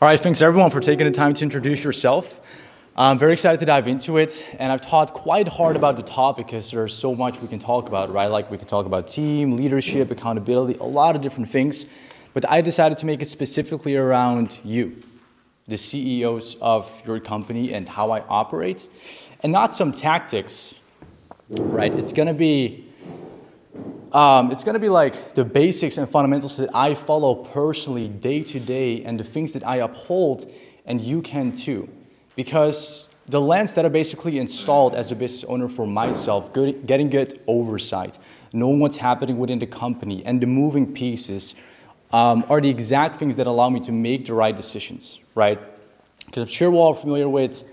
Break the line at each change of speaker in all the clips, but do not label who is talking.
All right, thanks everyone for taking the time to introduce yourself. I'm very excited to dive into it, and I've thought quite hard about the topic because there's so much we can talk about, right? Like we can talk about team, leadership, accountability, a lot of different things, but I decided to make it specifically around you, the CEOs of your company and how I operate, and not some tactics, right? It's gonna be like the basics and fundamentals that I follow personally day to day and the things that I uphold, and you can too. Because the lens that I basically installed as a business owner for myself, getting good oversight, knowing what's happening within the company and the moving pieces are the exact things that allow me to make the right decisions, right? Because I'm sure we're all familiar with,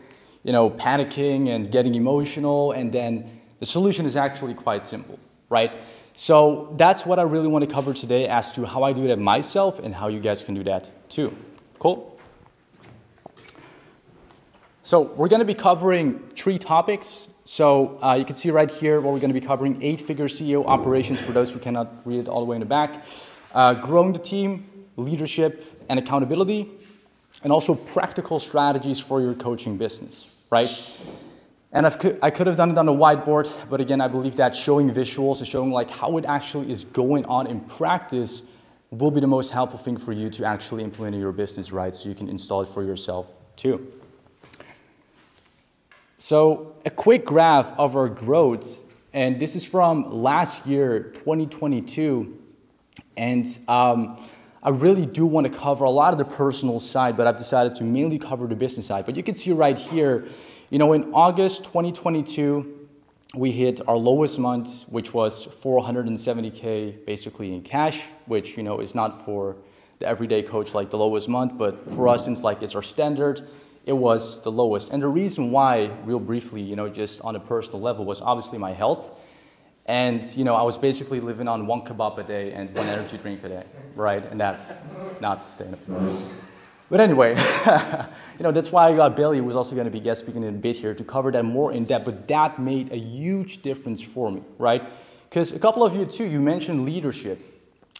panicking and getting emotional, and then the solution is actually quite simple, right? So that's what I really want to cover today as to how I do that myself and how you guys can do that too. Cool? So we're going to be covering 3 topics. So you can see right here what we're going to be covering: 8-figure CEO operations for those who cannot read it all the way in the back, growing the team, leadership and accountability, and also practical strategies for your coaching business, right? And I could have done it on a whiteboard, but again, I believe that showing visuals and showing like how it actually is going on in practice will be the most helpful thing for you to actually implement in your business, right? So you can install it for yourself too. So a quick graph of our growth, and this is from last year, 2022. And I really do want to cover a lot of the personal side, but I've decided to mainly cover the business side. But you can see right here, in August 2022, we hit our lowest month, which was $470K basically in cash, which, is not for the everyday coach like the lowest month, but for us, since like it's our standard, it was the lowest. And the reason why, real briefly, just on a personal level, was obviously my health. And, I was basically living on 1 kebab a day and 1 energy drink a day, right? And that's not sustainable. But anyway, that's why I got Billy, who was also going to be guest speaking in a bit here, to cover that more in depth. But that made a huge difference for me, right? Because a couple of you too, you mentioned leadership.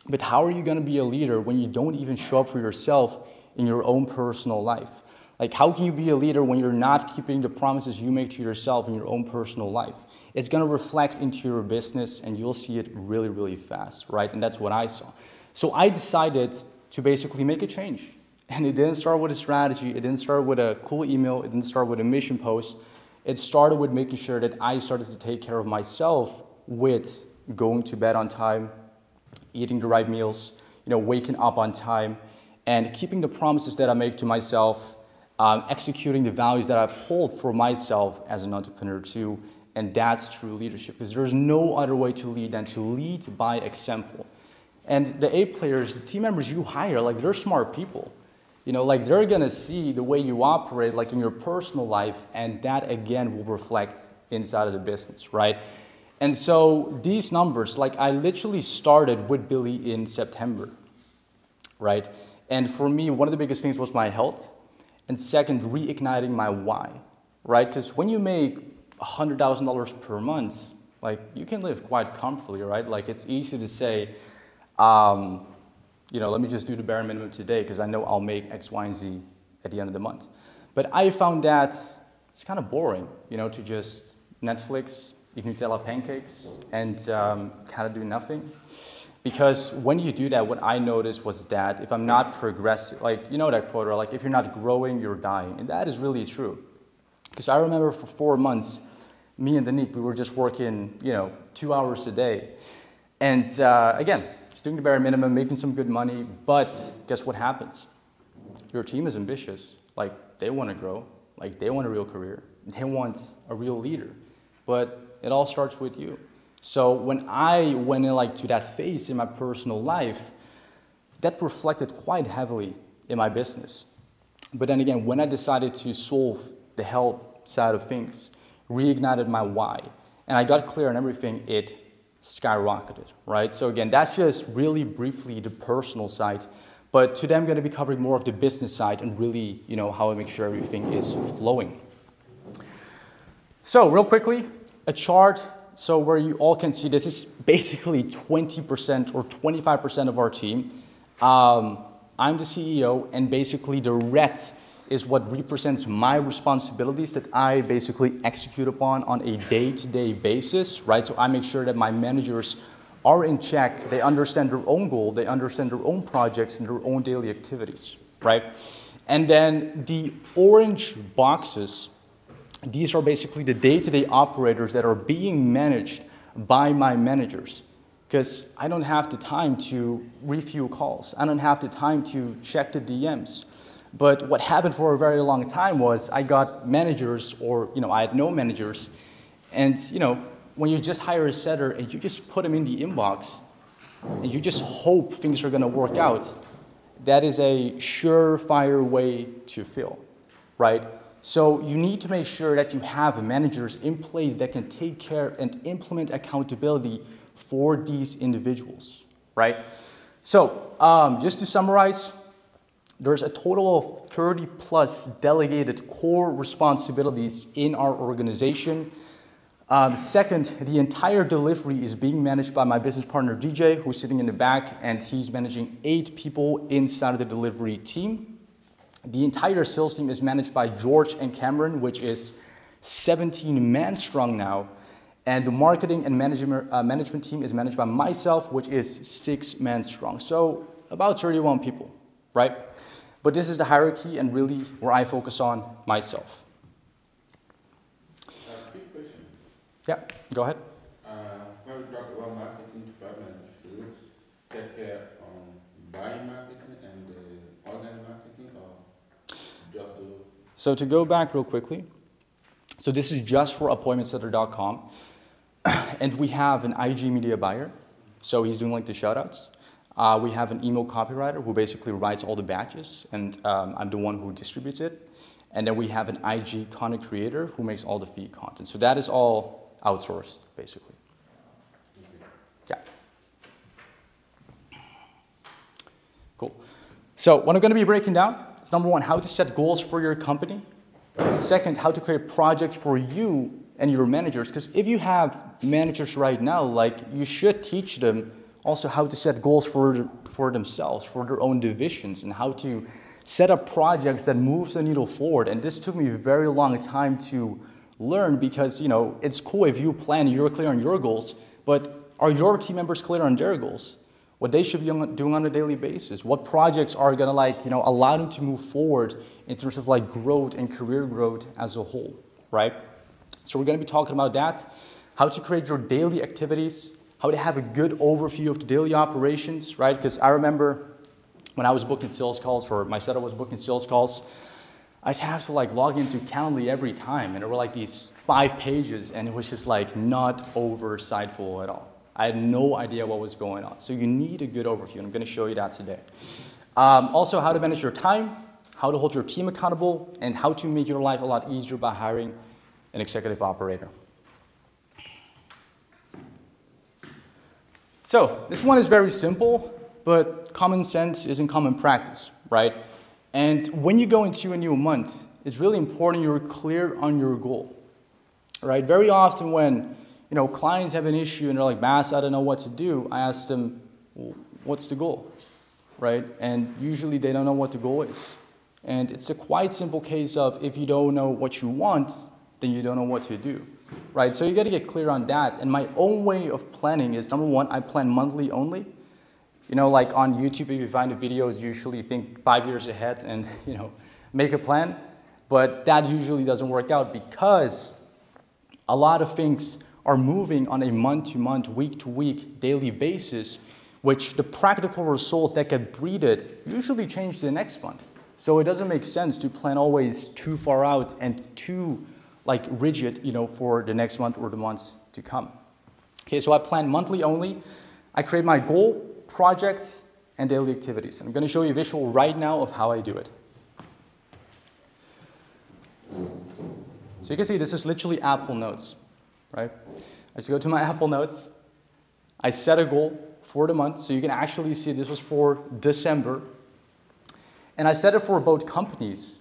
But how are you going to be a leader when you don't even show up for yourself in your own personal life? Like, how can you be a leader when you're not keeping the promises you make to yourself in your own personal life? It's going to reflect into your business, and you'll see it really, really fast, right? And that's what I saw. So I decided to basically make a change. And it didn't start with a strategy. It didn't start with a cool email. It didn't start with a mission post. It started with making sure that I started to take care of myself with going to bed on time, eating the right meals, waking up on time, and keeping the promises that I make to myself, executing the values that I uphold for myself as an entrepreneur too. And that's true leadership, because there's no other way to lead than to lead by example. And the A players, the team members you hire, like, they're smart people. They're gonna see the way you operate, like in your personal life, and that again will reflect inside of the business, right? And so these numbers, like, I literally started with Billy in September, right? And for me, one of the biggest things was my health, and second, reigniting my why, right? Because when you make $100,000 per month, like, you can live quite comfortably, right? Like, it's easy to say, let me just do the bare minimum today because I know I'll make X, Y, and Z at the end of the month. But I found that it's kind of boring, to just Netflix, eat Nutella pancakes, and kind of do nothing. Because when you do that, what I noticed was that if I'm not progressing, like, that quote, like, if you're not growing, you're dying. And that is really true. Because I remember for 4 months, me and Danique, we were just working, 2 hours a day. And again, just doing the bare minimum, making some good money. But guess what happens? Your team is ambitious. Like, they want to grow. Like, they want a real career. They want a real leader. But it all starts with you. So when I went in to that phase in my personal life, that reflected quite heavily in my business. But then again, when I decided to solve the health side of things, reignited my why, and I got clear on everything, it skyrocketed, right? So again, that's just really briefly the personal side, but today I'm going to be covering more of the business side and really, how I make sure everything is flowing. So real quickly, a chart. So where you all can see, this is basically 20% or 25% of our team. I'm the CEO, and basically the red is what represents my responsibilities that I basically execute upon on a day-to-day basis, right? So I make sure that my managers are in check, they understand their own goal, they understand their own projects and their own daily activities, right? And then the orange boxes, these are basically the day-to-day operators that are being managed by my managers, because I don't have the time to review calls. I don't have the time to check the DMs. But what happened for a very long time was I got managers, or I had no managers, and when you just hire a setter and you just put them in the inbox and you just hope things are going to work out, that is a surefire way to fail, right? So you need to make sure that you have managers in place that can take care and implement accountability for these individuals, right? So just to summarize, there's a total of 30 plus delegated core responsibilities in our organization. Second, the entire delivery is being managed by my business partner DJ, who's sitting in the back, and he's managing 8 people inside of the delivery team. The entire sales team is managed by George and Cameron, which is 17 men strong now. And the marketing and management team is managed by myself, which is 6 men strong. So about 31 people, right? But this is the hierarchy and really where I focus on myself.
Quick question.
Yeah, go ahead.
When we talk about marketing department, should take care on buying marketing and organic marketing, or just do?
So to go back real quickly, so this is just for appointmentsetter.com, and we have an IG media buyer, so he's doing like the shoutouts. We have an email copywriter who basically writes all the batches, and I'm the one who distributes it. And then we have an IG content creator who makes all the feed content. So that is all outsourced, basically. Yeah. Cool. So what I'm going to be breaking down is number 1, how to set goals for your company. Second, how to create projects for you and your managers. Because if you have managers right now, like, you should teach them also how to set goals for themselves, for their own divisions, and how to set up projects that move the needle forward. And this took me a very long time to learn, because it's cool if you plan, you're clear on your goals, but are your team members clear on their goals? What they should be doing on a daily basis? What projects are gonna allow them to move forward in terms of growth and career growth as a whole, right? So we're gonna be talking about that, how to create your daily activities, how to have a good overview of the daily operations, right? Because I remember when I was booking sales calls, or my setup was booking sales calls, I'd have to log into Calendly every time, and there were these 5 pages, and it was just not oversightiful at all. I had no idea what was going on. So you need a good overview, and I'm going to show you that today. Also, how to manage your time, how to hold your team accountable, and how to make your life a lot easier by hiring an executive operator. So this one is very simple, but common sense isn't common practice, right? And when you go into a new month, it's really important you're clear on your goal, right? Very often when clients have an issue and they're like, "Bass, I don't know what to do," I ask them, well, what's the goal, right? And usually they don't know what the goal is. And it's a quite simple case of, if you don't know what you want, then you don't know what to do, right? So you got to get clear on that. And my own way of planning is, number 1, I plan monthly only. Like on YouTube, if you find a video, it's usually think 5 years ahead and, make a plan. But that usually doesn't work out, because a lot of things are moving on a month-to-month, week-to-week, daily basis, which the practical results that get breeded usually change the next month. So it doesn't make sense to plan always too far out and too rigid, for the next month or the months to come. Okay, so I plan monthly only. I create my goal, projects, and daily activities. And I'm going to show you a visual right now of how I do it. So you can see this is literally Apple Notes, right? I just go to my Apple Notes. I set a goal for the month. So you can actually see this was for December. And I set it for both companies.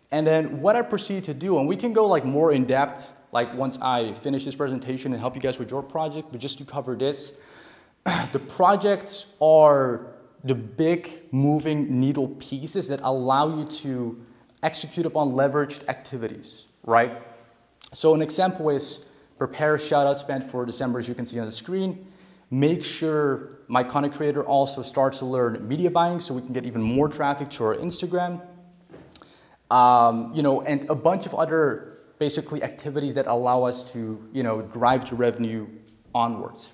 And then what I proceed to do, and we can go more in depth, once I finish this presentation and help you guys with your project, but just to cover this, the projects are the big moving needle pieces that allow you to execute upon leveraged activities, right? So an example is prepare a shout out spend for December, as you can see on the screen. Make sure my content creator also starts to learn media buying so we can get even more traffic to our Instagram. You know, and a bunch of other basically activities that allow us to, you know, drive the revenue onwards.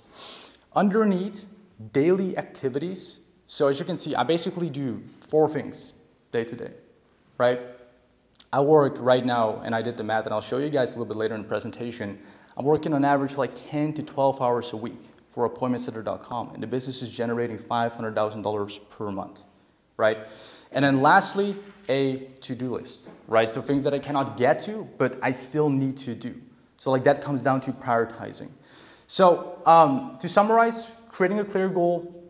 Underneath, daily activities. So as you can see, I basically do 4 things day to day, right? I work right now, and I did the math, and I'll show you guys a little bit later in the presentation. I'm working on average like 10 to 12 hours a week for appointmentsetter.com, and the business is generating $500,000 per month, right? And then lastly, a to-do list, right? So things that I cannot get to, but I still need to do. So like that comes down to prioritizing. So to summarize, creating a clear goal,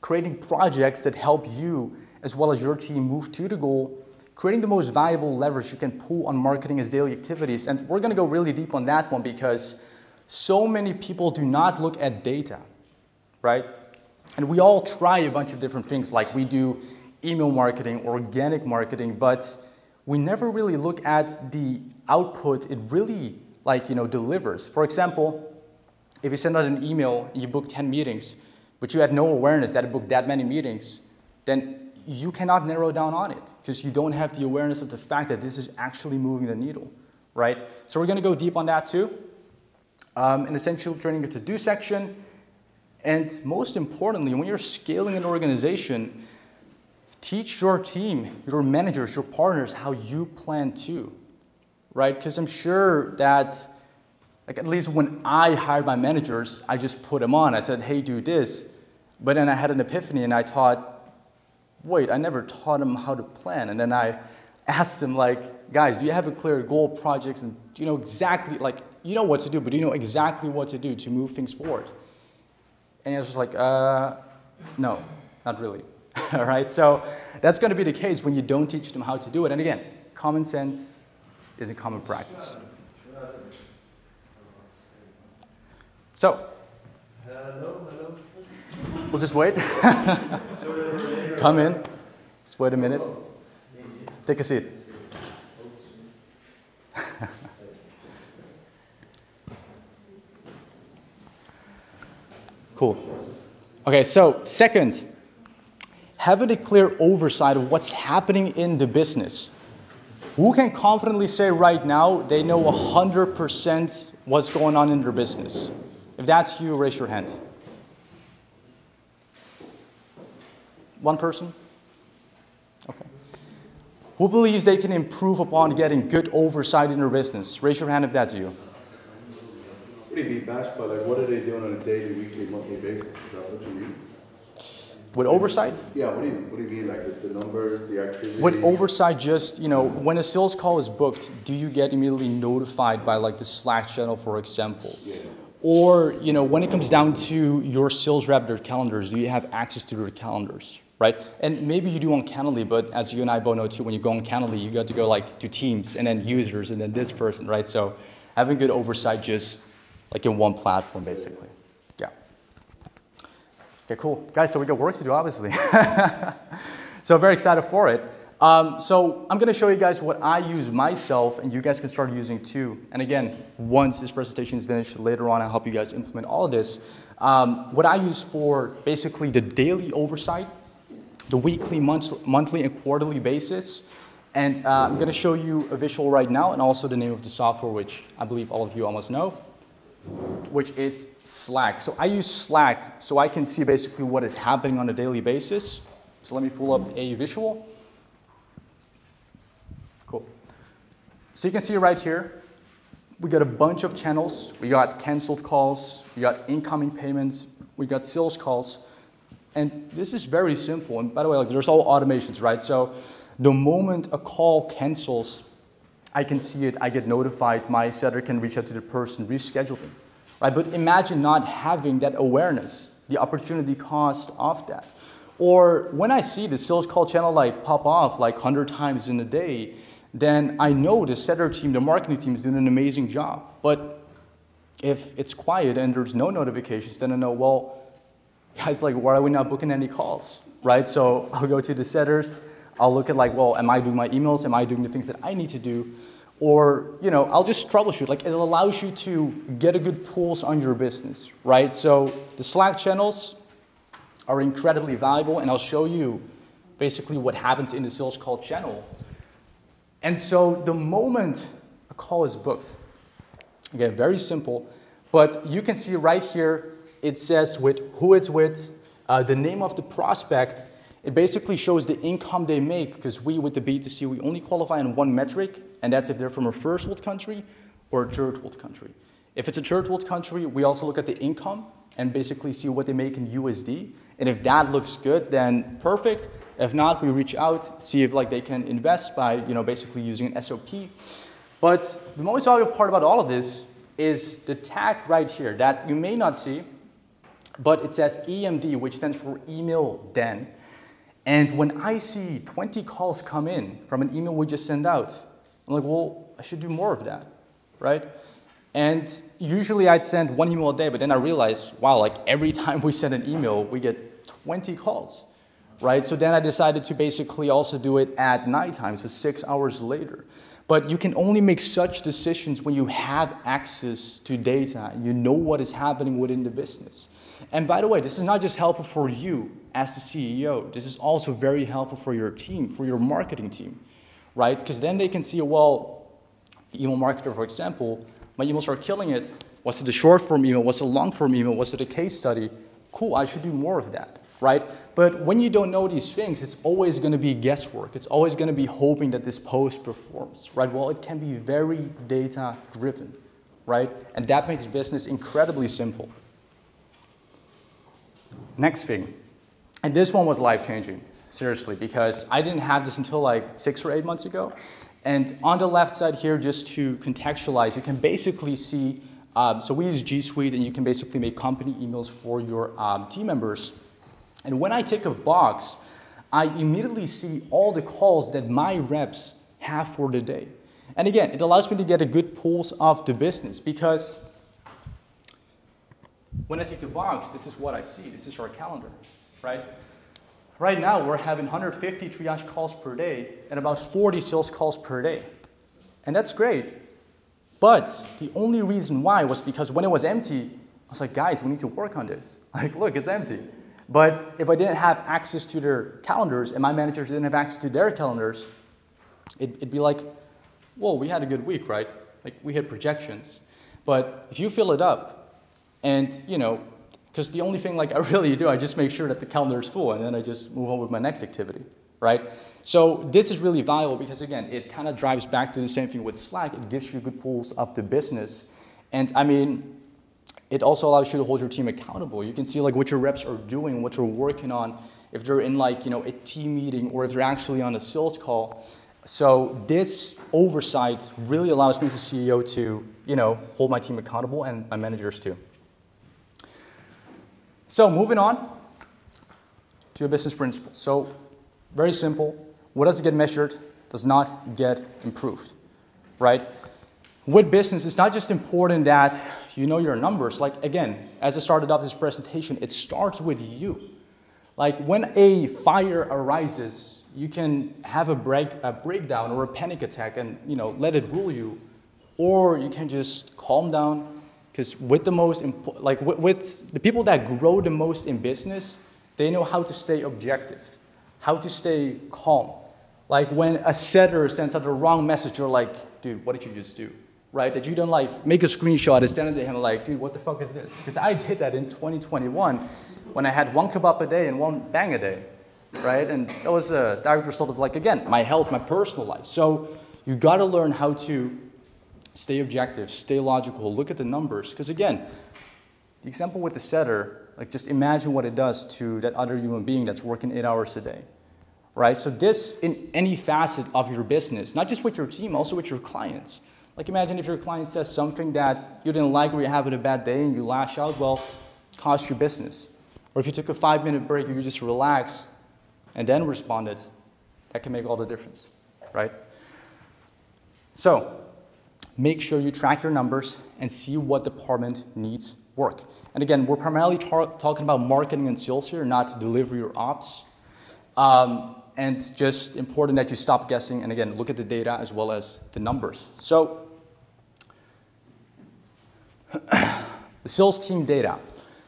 creating projects that help you as well as your team move to the goal, creating the most valuable leverage you can pull on marketing as daily activities. And we're gonna go really deep on that one because so many people do not look at data, right? And we all try a bunch of different things, like we do email marketing, organic marketing, but we never really look at the output it really delivers. For example, if you send out an email and you book 10 meetings, but you had no awareness that it booked that many meetings, then you cannot narrow down on it because you don't have the awareness of the fact that this is actually moving the needle, right? So we're gonna go deep on that too. And essentially creating a to-do section. And most importantly, when you're scaling an organization, teach your team, your managers, your partners how you plan to, right? Because I'm sure that, like at least when I hired my managers, I just put them on. I said, hey, do this. But then I had an epiphany and I thought, wait, I never taught them how to plan. And then I asked them like, guys, do you have a clear goal, projects, and do you know exactly, like, you know what to do, but do you know exactly what to do to move things forward? And I was just like, no, not really. All right, so that's going to be the case when you don't teach them how to do it. And again, common sense is a common practice. So, we'll just wait. Come in. Just wait a minute. Take a seat. Cool. Okay, so second, having a clear oversight of what's happening in the business. Who can confidently say right now they know 100% what's going on in their business? If that's you, raise your hand. One person? Okay. Who believes they can improve upon getting good oversight in their business? Raise your hand if that's you.
What do you mean, Bash, but like what are they doing on a daily, weekly, monthly basis? Is that what you mean?
With oversight?
Yeah, what do you mean, like the numbers, the activity?
With oversight, just, when a sales call is booked, do you get immediately notified by like the Slack channel, for example?
Yeah.
Or, when it comes down to your sales rep, their calendars, do you have access to their calendars, right? And maybe you do on Calendly, but as you and I both know too, when you go on Calendly, you got to go like to teams and then users and then this person, right? So having good oversight just like in one platform, basically. Yeah. Okay, cool. Guys, so we got work to do, obviously. So very excited for it. So I'm going to show you guys what I use myself, and you guys can start using too. And again, once this presentation is finished, later on I'll help you guys implement all of this. What I use for basically the daily oversight, the weekly, monthly, and quarterly basis. And I'm going to show you a visual right now, and also the name of the software, which I believe all of you almost know, which is Slack. So I use Slack so I can see basically what is happening on a daily basis. So let me pull up a visual. Cool. So you can see right here, we got a bunch of channels. We got canceled calls, we got incoming payments, we got sales calls. And this is very simple. And by the way, like there's all automations, right? So the moment a call cancels, I can see it, I get notified, my setter can reach out to the person, reschedule them, right? But imagine not having that awareness, the opportunity cost of that. Or when I see the sales call channel like pop off like 100 times in a day, then I know the setter team, the marketing team is doing an amazing job. But if it's quiet and there's no notifications, then I know, well, guys, like, why are we not booking any calls, right? So I'll go to the setters, I'll look at like, well, am I doing my emails? Am I doing the things that I need to do? Or, you know, I'll just troubleshoot. Like, it allows you to get a good pulse on your business, right? So the Slack channels are incredibly valuable, and I'll show you basically what happens in the sales call channel. And so the moment a call is booked, again, very simple, but you can see right here, it says with who it's with, the name of the prospect. It basically shows the income they make, because we, with the B2C, we only qualify on one metric, and that's if they're from a first world country or a third world country. If it's a third world country, we also look at the income and basically see what they make in USD. And if that looks good, then perfect. If not, we reach out, see if like they can invest by, you know, basically using an SOP. But the most valuable part about all of this is the tag right here that you may not see, but it says EMD, which stands for email den. And when I see 20 calls come in from an email we just sent out, I'm like, well, I should do more of that, right? And usually I'd send one email a day, but then I realized, wow, like every time we send an email, we get 20 calls, right? So then I decided to basically also do it at nighttime, so 6 hours later. But you can only make such decisions when you have access to data and you know what is happening within the business. And by the way, this is not just helpful for you as the CEO. This is also very helpful for your team, for your marketing team, right? Because then they can see, well, email marketer, for example, my emails are killing it. Was it a short form email? Was it a long form email? Was it a case study? Cool, I should do more of that, right? But when you don't know these things, it's always going to be guesswork. It's always going to be hoping that this post performs, right? Well, it can be very data driven, right? And that makes business incredibly simple. Next thing, and this one was life-changing, seriously, because I didn't have this until like 6 or 8 months ago. And on the left side here, just to contextualize, you can basically see, so we use G Suite, and you can basically make company emails for your team members. And when I tick a box, I immediately see all the calls that my reps have for the day. And again, it allows me to get a good pulse of the business, because when I tick the box, this is what I see. This is our calendar, right? Right now, we're having 150 triage calls per day and about 40 sales calls per day. And that's great. But the only reason why was because when it was empty, I was like, guys, we need to work on this. Like, look, it's empty. But if I didn't have access to their calendars and my managers didn't have access to their calendars, it'd be like, whoa, we had a good week, right? Like, we had projections. But if you fill it up, and, you know, because the only thing like I really do, I just make sure that the calendar is full, and then I just move on with my next activity, right? So this is really valuable because, again, it kind of drives back to the same thing with Slack. It gives you good pulse of the business. And, I mean, it also allows you to hold your team accountable. You can see like what your reps are doing, what you're working on, if they're in like, you know, a team meeting or if they're actually on a sales call. So this oversight really allows me as a CEO to, you know, hold my team accountable and my managers too. So moving on to a business principle. So very simple. What does get measured does not get improved, right? With business, it's not just important that you know your numbers. Like, again, as I started off this presentation, it starts with you. Like, when a fire arises, you can have a breakdown or a panic attack and, you know, let it rule you. Or you can just calm down. Because with the with the people that grow the most in business, they know how to stay objective, how to stay calm. Like when a setter sends out the wrong message, you're like, dude, what did you just do? Right? That you don't like make a screenshot and send it to him like, dude, what the fuck is this? Because I did that in 2021 when I had 1 kebab a day and 1 bang a day, right? And that was a direct result of, like, again, my health, my personal life. So you got to learn how to stay objective, stay logical, look at the numbers. Because again, the example with the setter, like just imagine what it does to that other human being that's working 8 hours a day, right? So this in any facet of your business, not just with your team, also with your clients. Like imagine if your client says something that you didn't like or you're having a bad day and you lash out, well, it costs you business. Or if you took a 5-minute break and you just relaxed and then responded, that can make all the difference, right? So make sure you track your numbers and see what department needs work. And again, we're primarily talking about marketing and sales here, not delivery or ops. And just important that you stop guessing and again, look at the data as well as the numbers. So the sales team data.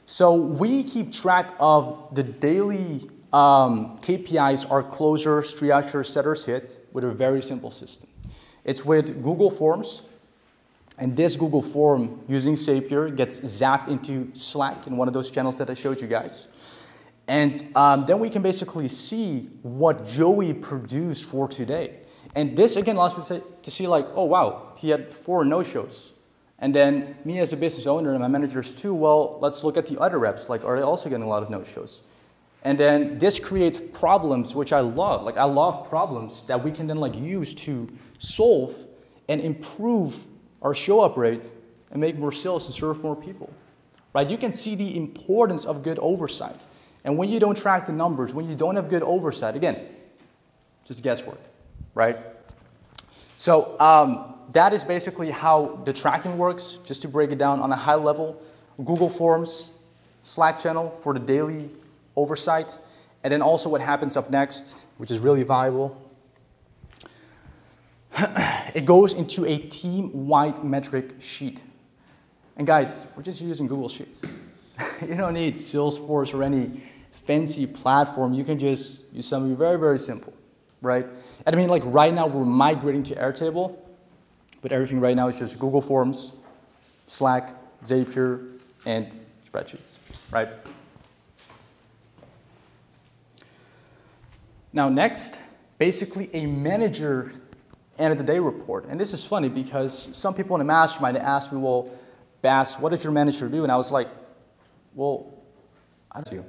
So we keep track of the daily KPIs our closers, triagers, setters hit with a very simple system. It's with Google Forms, and this Google form using Zapier gets zapped into Slack in one of those channels that I showed you guys. And then we can basically see what Joey produced for today. And this again allows me to see like, oh wow, he had 4 no-shows. And then me as a business owner and my managers too, well, let's look at the other reps. Like, are they also getting a lot of no-shows? And then this creates problems, which I love. Like, I love problems that we can then like use to solve and improve our show-up rate and make more sales and serve more people, right? You can see the importance of good oversight. And when you don't track the numbers, when you don't have good oversight, again, just guesswork, right? So that is basically how the tracking works. Just to break it down on a high level, Google Forms, Slack channel for the daily oversight, and then also what happens up next, which is really valuable. It goes into a team-wide metric sheet. And guys, we're just using Google Sheets. You don't need Salesforce or any fancy platform. You can just use something very, very simple, right? And I mean, like right now we're migrating to Airtable, but everything right now is just Google Forms, Slack, Zapier, and spreadsheets, right? Now next, basically a manager end of the day report. And this is funny because some people in the mastermind asked me, well, Bas, what does your manager do? And I was like, well, I don't know.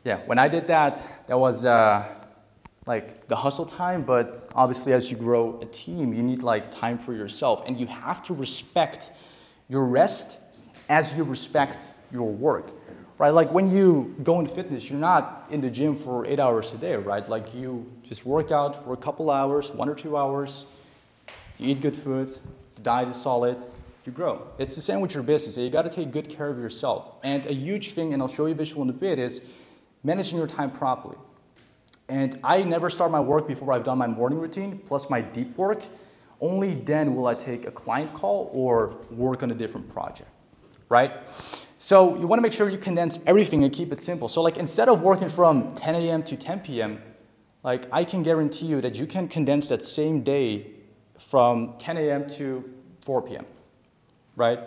Yeah, when I did that, that was like the hustle time, but obviously as you grow a team, you need like time for yourself, and you have to respect your rest as you respect your work, right? Like when you go into fitness, you're not in the gym for 8 hours a day, right? Like you just work out for a couple hours, 1 or 2 hours, you eat good food, the diet is solid, you grow. It's the same with your business. You got to take good care of yourself. And a huge thing, and I'll show you a visual in a bit, is managing your time properly. And I never start my work before I've done my morning routine, plus my deep work. Only then will I take a client call or work on a different project, right? So you want to make sure you condense everything and keep it simple. So like instead of working from 10 a.m. to 10 p.m., like I can guarantee you that you can condense that same day from 10 a.m. to 4 p.m., right?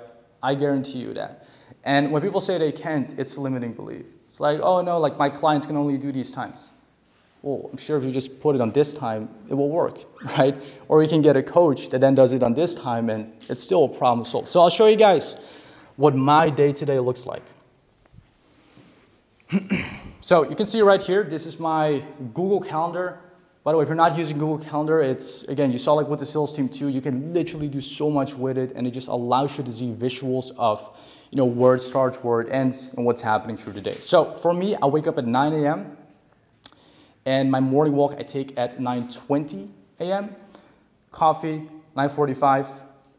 I guarantee you that. And when people say they can't, it's a limiting belief. It's like, oh no, like my clients can only do these times. Well, I'm sure if you just put it on this time, it will work, right? Or you can get a coach that then does it on this time and it's still a problem solved. So I'll show you guys what my day-to-day looks like. So you can see right here, this is my Google Calendar. By the way, if you're not using Google Calendar, it's, again, you saw like with the sales team too, you can literally do so much with it, and it just allows you to see visuals of, you know, where it starts, where it ends, and what's happening through the day. So for me, I wake up at 9 a.m., and my morning walk I take at 9:20 a.m., coffee, 9:45,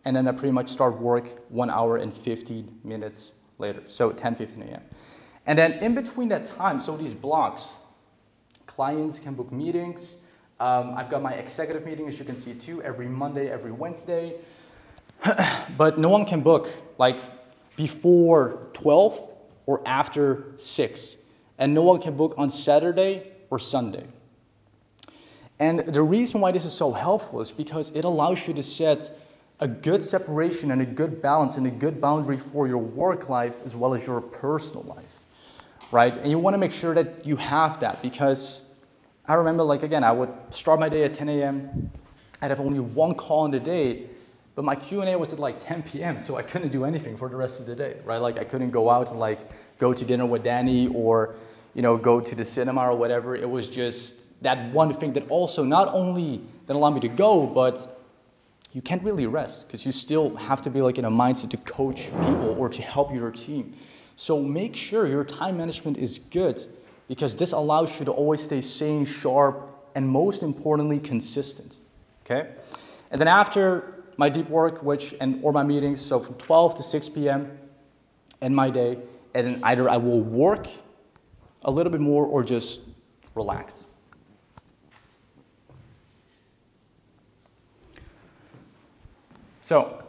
and then I pretty much start work 1 hour and 15 minutes later, so 10:15 a.m. And then in between that time, so these blocks, clients can book meetings. I've got my executive meeting, as you can see too, every Monday, every Wednesday. But no one can book like before 12 or after 6. And no one can book on Saturday or Sunday. And the reason why this is so helpful is because it allows you to set a good separation and a good balance and a good boundary for your work life as well as your personal life, right? And you want to make sure that you have that, because I remember, like, again, I would start my day at 10 a.m. I'd have only one call in the day, but my Q&A was at like 10 p.m., so I couldn't do anything for the rest of the day, right? Like, I couldn't go out and like go to dinner with Danny or, you know, go to the cinema or whatever. It was just that one thing that also not only that allowed me to go, but you can't really rest because you still have to be like in a mindset to coach people or to help your team. So make sure your time management is good, because this allows you to always stay sane, sharp, and most importantly, consistent, okay? And then after my deep work, or my meetings, so from 12 to 6 p.m. in my day, and then either I will work a little bit more, or just relax. So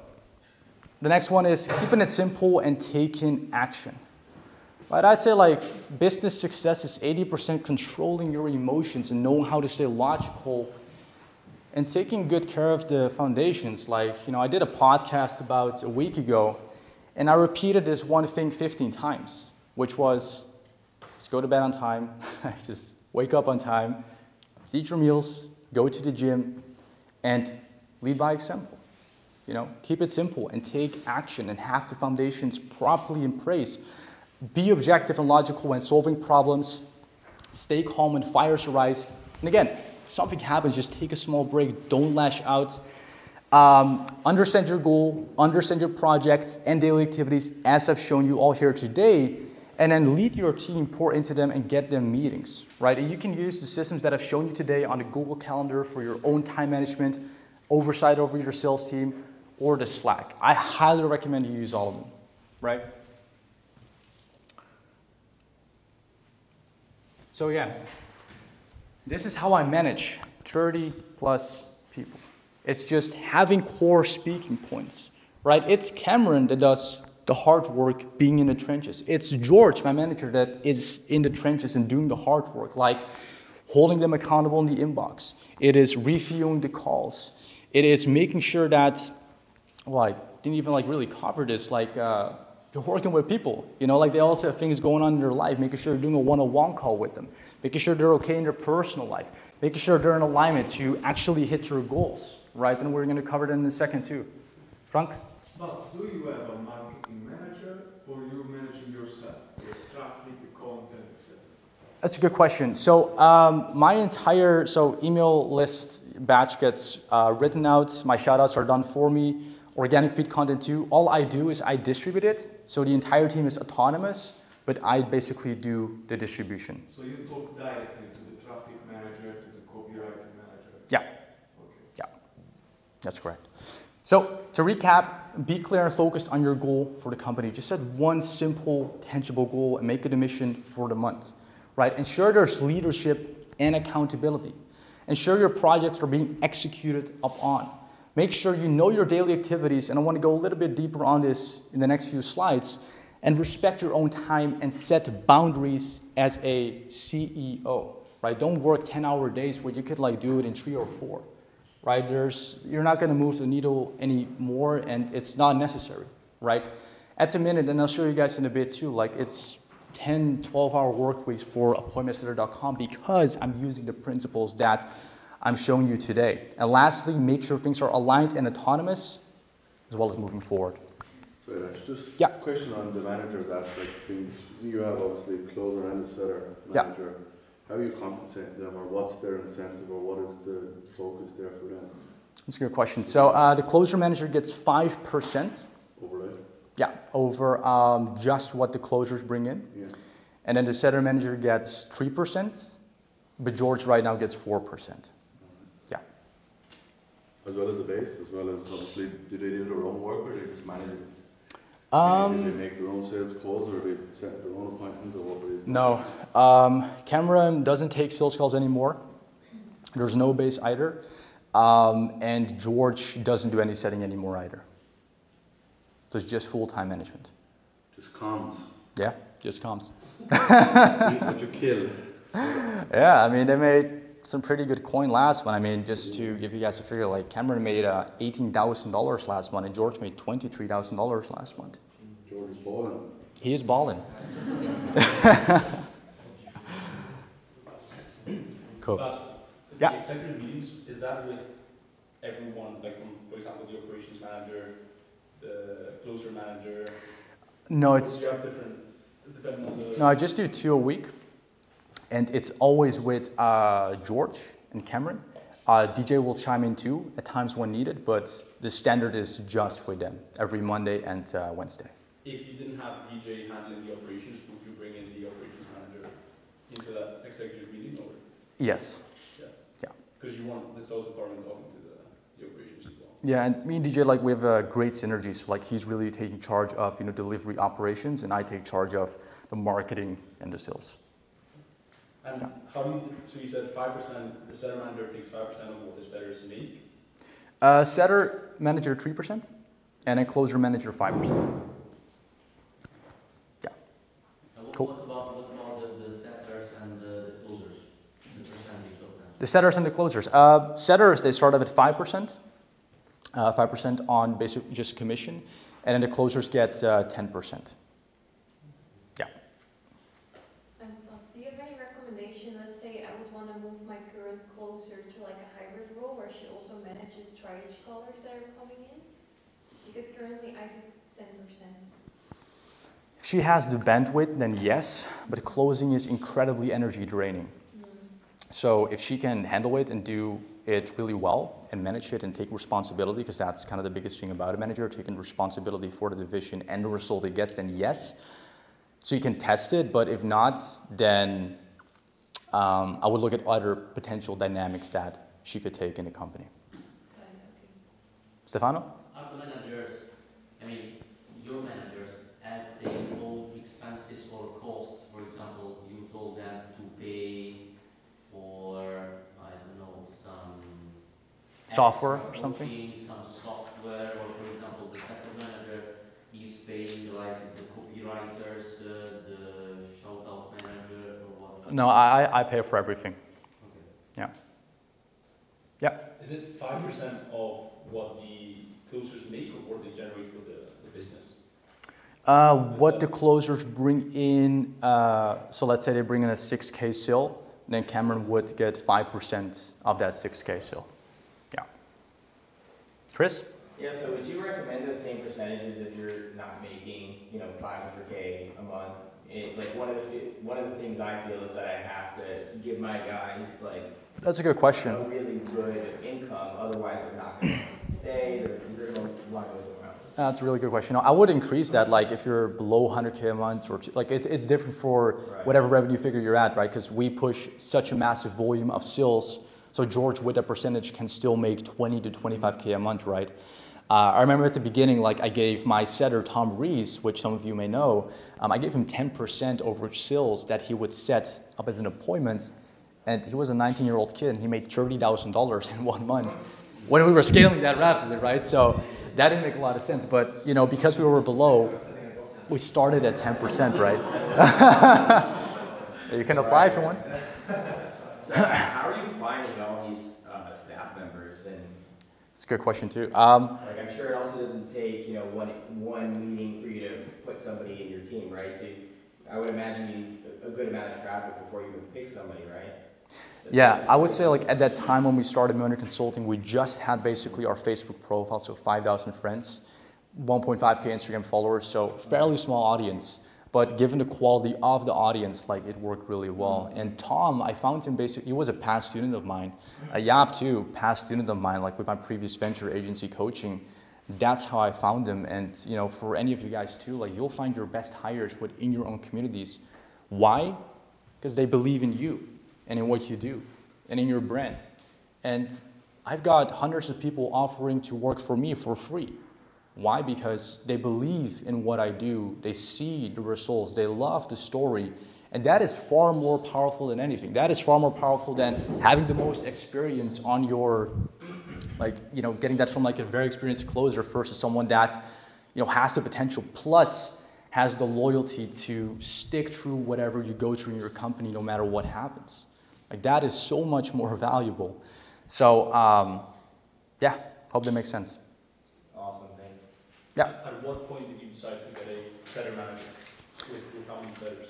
the next one is keeping it simple and taking action. Right, I'd say like business success is 80% controlling your emotions and knowing how to stay logical and taking good care of the foundations. Like, I did a podcast about a week ago, and I repeated this one thing 15 times, which was just go to bed on time, just wake up on time, eat your meals, go to the gym, and lead by example. Keep it simple and take action and have the foundations properly in place. Be objective and logical when solving problems. Stay calm when fires arise. And again, if something happens, just take a small break. Don't lash out. Understand your goal, understand your projects and daily activities as I've shown you all here today. And then lead your team, pour into them, and get them meetings, right? And you can use the systems that I've shown you today on the Google Calendar for your own time management, oversight over your sales team, or the Slack. I highly recommend you use all of them, right? So yeah, this is how I manage 30 plus people. It's just having core speaking points, right? It's Cameron that does the hard work being in the trenches. It's George, my manager, that is in the trenches and doing the hard work, like holding them accountable in the inbox. It is reviewing the calls. It is making sure that, well, I didn't even really cover this, you're working with people, like they also have things going on in their life, making sure you're doing a one-on-one call with them, making sure they're okay in their personal life, making sure they're in alignment to actually hit your goals, right? And we're going to cover that in a second too. Frank?
Bas, do you have a marketing manager or you managing yourself with traffic, content, etc.?
That's a good question. So my entire email list batch gets written out. My shout-outs are done for me. Organic feed content too. All I do is I distribute it. So the entire team is autonomous, but I basically do the distribution.
So you talk directly to the traffic manager, to the copywriting manager?
Yeah.
Okay.
Yeah, that's correct. So to recap, be clear and focused on your goal for the company. Just set one simple, tangible goal and make it a mission for the month, right? Ensure there's leadership and accountability. Ensure your projects are being executed upon. Make sure you know your daily activities, and I want to go a little bit deeper on this in the next few slides, and respect your own time and set boundaries as a CEO, right? Don't work 10-hour days where you could do it in 3 or 4, right? You're not going to move the needle anymore, and it's not necessary, right? At the minute, and I'll show you guys in a bit too, it's 10, 12-hour work weeks for appointmentsetter.com because I'm using the principles that I'm showing you today. And lastly, make sure things are aligned and autonomous, as well as moving forward.
So that's just a question on the manager's aspect of things. You have obviously a closer and a setter manager. Yeah. How are you compensating them, or what's their incentive, or what is the focus there for them?
That's a good question. So the closer manager gets 5%.
Overlay? Yeah,
over just what the closers bring in. Yeah. And then the setter manager gets 3%, but George right now gets 4%.
As well as the base, as well as obviously, do they do their own work or do they just manage it? Do they make their own sales calls or do they set their own appointments or what it is?
No. Cameron doesn't take sales calls anymore. There's no base either. And George doesn't do any setting anymore either. So it's just full-time management.
Just comms.
Yeah, just comms.
Eat what you kill.
Yeah, I mean, they made some pretty good coin last month. I mean, just to give you guys a figure, Cameron made $18,000 last month, and George made $23,000 last month.
George is balling.
He is balling. Cool.
The executive meetings, is that with everyone, from, for example, the operations manager, the closer manager?
No, it's...
You have different, depending on the...
No, I just do 2 a week. And it's always with George and Cameron. DJ will chime in too at times when needed, but the standard is just with them every Monday and Wednesday.
If you didn't have DJ handling the operations, would you bring in the operations manager into that executive meeting? Or?
Yes.
Yeah. Yeah. Because you want the sales department talking to the operations as well.
Yeah, and me and DJ, we have great synergies. So, he's really taking charge of delivery operations, and I take charge of the marketing and the sales.
And how do you, so you said 5%, the setter manager takes 5% of what the setters make?
Setter manager 3%, and then closer manager 5%. Yeah. Cool.
What about the setters and the closers? The percentage of them?
The setters and the closers. Setters, they start off at 5%. 5% on basic just commission, and then the closers get 10%. Yeah.
Do you have any recommendation? Let's say I would want to move my current closer to like a hybrid role where she also manages triage callers that are coming in? Because currently I do 10%.
If she has the bandwidth, then yes, but closing is incredibly energy draining. So if she can handle it and do it really well and manage it and take responsibility, because that's kind of the biggest thing about a manager, taking responsibility for the division and the result it gets, then yes. So you can test it, but if not, then I would look at other potential dynamics that she could take in the company. Stefano?
Are the managers, I mean, your managers, add their own expenses or costs? For example, you told them to pay for, I don't know, some
Software or something?
Some software, or for example, the setter manager is paying like the copywriters, the shout-out manager, or what?
No, I pay for everything.
Okay.
Yeah. Yeah.
Is it 5% of what the closers make or what they generate for the business?
What the closers bring in, so let's say they bring in a 6K sale, then Cameron would get 5% of that 6K sale. Yeah. Chris?
Yeah, so would you recommend those same percentages if you're not making, 500K a month? Like one of the things I feel is that I have to give my guys
That's a good question.
a really good income, otherwise they're not going to stay, they're going to want to go somewhere else.
That's a really good question. I would increase that, like if you're below 100K a month, or like it's different for whatever revenue figure you're at, right? Because we push such a massive volume of sales. So George, with that percentage, can still make 20 to 25K a month, right? I remember at the beginning, like I gave my setter, Tom Rees, which some of you may know, I gave him 10% over sales that he would set up as an appointment. And he was a 19-year-old kid and he made $30,000 in 1 month when we were scaling that rapidly, right? So that didn't make a lot of sense. But, because we were below, we started at 10%, right? You can apply if you want.
So how are you finding all these staff members? And
it's a good question too.
I'm sure it also doesn't take one meeting for you to put somebody in your team, right? So I would imagine you need a good amount of traffic before you would pick somebody, right?
Yeah, I would say like at that time when we started Millionaire Consulting, we just had basically our Facebook profile, so 5,000 friends, 1.5K Instagram followers, so fairly small audience. But given the quality of the audience, like it worked really well. And Tom, I found him basically, he was a past student of mine. Yap too, past student of mine, like with my previous venture agency coaching. That's how I found him. And for any of you guys too, like you'll find your best hires within your own communities. Why? Because they believe in you and in what you do and in your brand. And I've got hundreds of people offering to work for me for free. Why? Because they believe in what I do, they see the results, they love the story, and that is far more powerful than anything. That is far more powerful than having the most experience on your, getting that from like a very experienced closer versus someone that, has the potential plus has the loyalty to stick through whatever you go through in your company no matter what happens. Like that is so much more valuable. So, yeah, hope that makes sense.
Awesome, thanks.
Yeah.
At what point did you decide to get a setter manager with how many setters?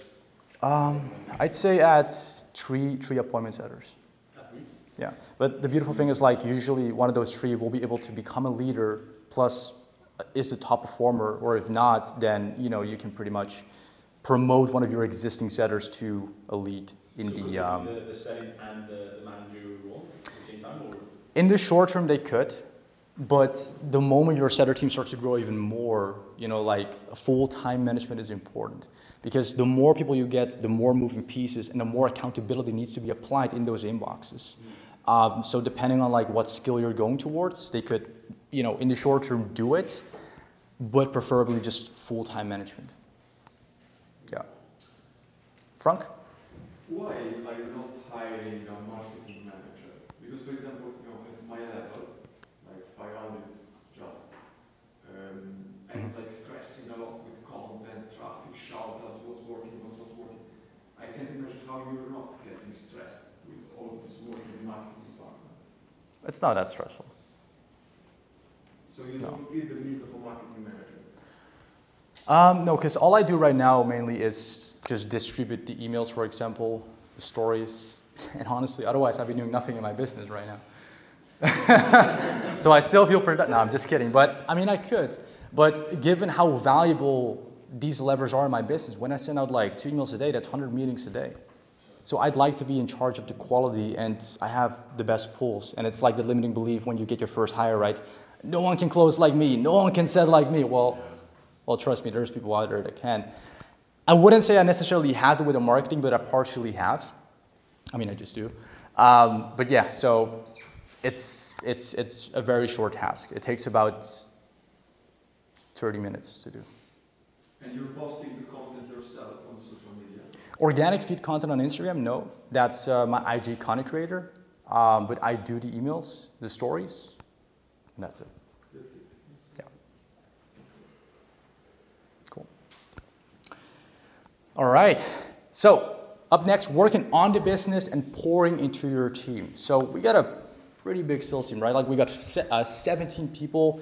I'd say at three appointment setters.
At 3?
Yeah, but the beautiful thing is like usually one of those 3 will be able to become a leader plus is a top performer, or if not, then you can pretty much promote one of your existing setters to a lead in
so
the
setting and the managerial role at the same time, or?
In the short term they could. But the moment your setter team starts to grow even more, like full-time management is important. Because the more people you get, the more moving pieces and the more accountability needs to be applied in those inboxes. So depending on like what skill you're going towards, they could, in the short term do it, but preferably just full-time management. Yeah. Frank?
why are you not hiring a marketing manager? Because, for example, at my level, like 500 just, I'm like stressing a lot with content, traffic, shoutouts, what's working, what's not working. I can't imagine how you're not getting stressed with all this work in the marketing department.
It's not that stressful.
So you don't feel the need of a marketing manager?
No, because all I do right now mainly is just distribute the emails, for example, the stories, and honestly, otherwise I'd be doing nothing in my business right now. So I still feel productive. No, I'm just kidding. But I mean, I could. But given how valuable these levers are in my business, when I send out like 2 emails a day, that's 100 meetings a day. So I'd like to be in charge of the quality, and I have the best pools. And it's like the limiting belief when you get your first hire, right? No one can close like me. No one can sell like me. Well, trust me, there's people out there that can. I wouldn't say I necessarily have to with the marketing, but I partially have. I mean, I just do. But yeah, so it's a very short task. It takes about 30 minutes to do.
And you're posting the content yourself on social media?
Organic feed content on Instagram, no. That's my IG content creator. But I do the emails, the stories, and that's it.
That's it.
Yeah. Cool. All right. So up next, working on the business and pouring into your team. So we got a pretty big sales team, right? Like we got 17 people.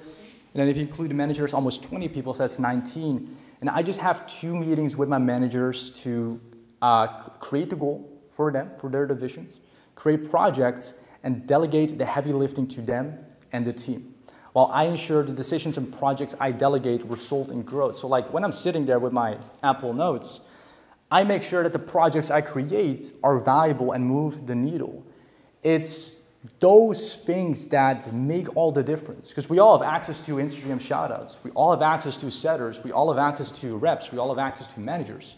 And then if you include the managers, almost 20 people, so that's 19. And I just have 2 meetings with my managers to create the goal for them, for their divisions, create projects, and delegate the heavy lifting to them and the team. While I ensure the decisions and projects I delegate result in growth. So like when I'm sitting there with my Apple Notes, I make sure that the projects I create are valuable and move the needle. It's those things that make all the difference. Because we all have access to Instagram shoutouts. We all have access to setters. We all have access to reps. We all have access to managers.